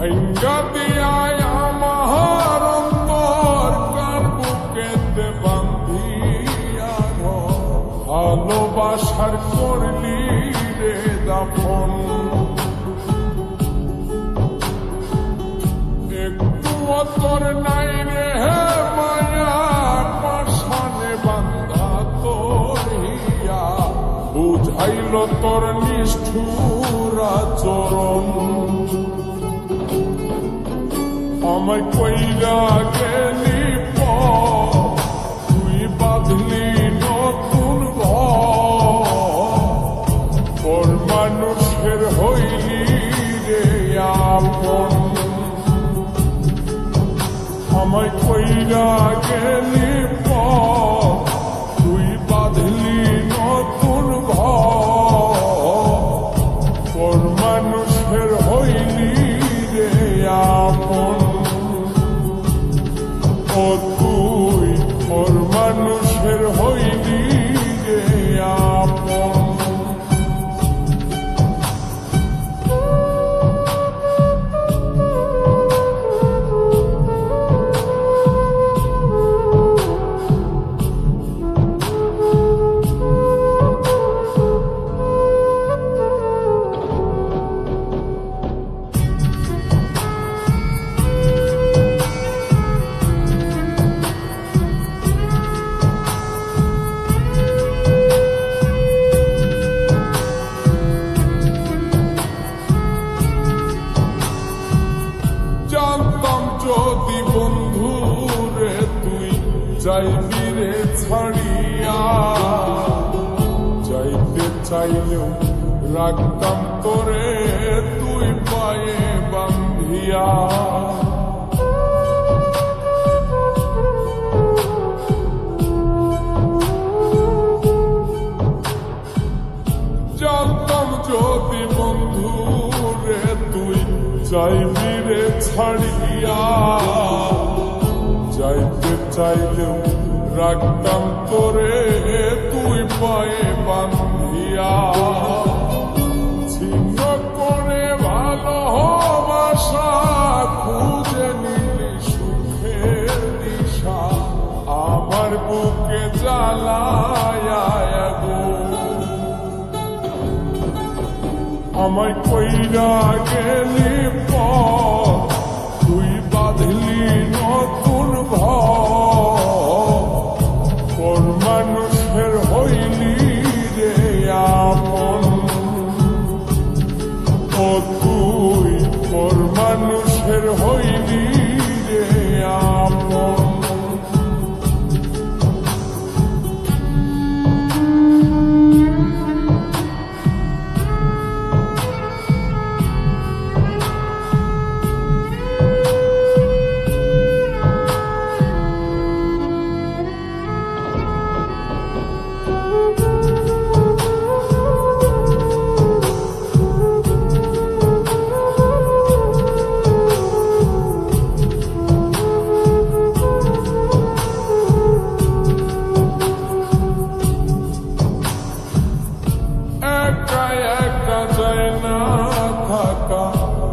ভাঙ্গা দিয়ায় আমার অন্তর কার বুকেতে বান্ধিয়া ভালোবাসার করলি রে দাফন একটু তোর নাই রে মায়া পাশানে বান্ধা তোর হিয়া বুঝাইল তোর নিষ্ঠুর আচরণ আমায় কইরা গেলি তুই বাঁধলি নতুন ঘর মানুষের হইলি রে আপন আমায় কইরা গেলি তুই বাঁধলি নতুন ঘর মানুষের হইলি রে আপন ও তুই ওর মানুষের হইলি রে আপন যদি বন্ধু রে তুই যাইবি রে ছাড়িয়া যাইতে চাইলেও রাখতাম তোরে তুই পায়ে বান্ধিয়া জানতাম যদি বন্ধু রে তুই যাইবি রে ছাড়িয়া যাইতে চাইলেও রাখতাম তোরে তুই পায়ে বান্ধিয়া ছিন্ন করে ভালোবাসা খুঁজে নিলি সুখের দিশা আমার বুকে জ্বালায়া আমায় কইরা গেলি তুই বাঁধলি নতুন ঘর মানুষের হইলি রে আপন ও তুই ওর মানুষের হইলি রে আপন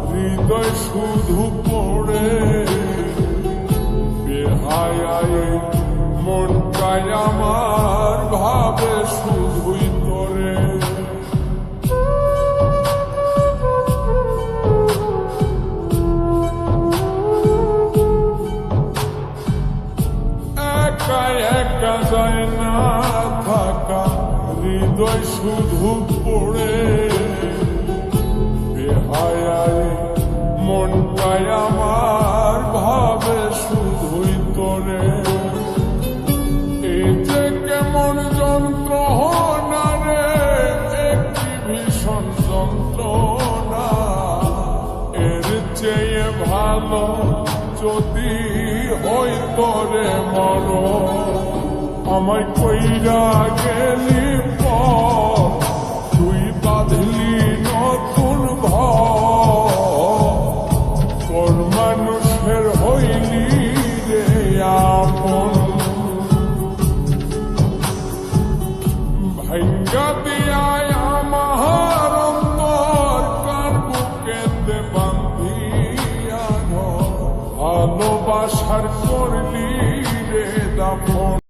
হৃদয় শুধু পড়ে বেহায় মনটাই আমার ভাবে শুধুই তোরে একা একা যায় না থাকা হৃদয় শুধু পড়ে বেহায় মনটাই আমার ভাবে শুধুই তোরে এই যে কেমন যন্ত্রণা রে একটি ভীষণ যন্ত্রণা এর চেয়ে ভালো যদি হই তোরে মর আমায় কইরা গেলি তুই বাঁধলি নতুন ঘর মানুষের হইলি রে আপন ভাঙ্গা দিয়ায় আমার অন্তর কার বুকেতে বান্ধিয়া আপন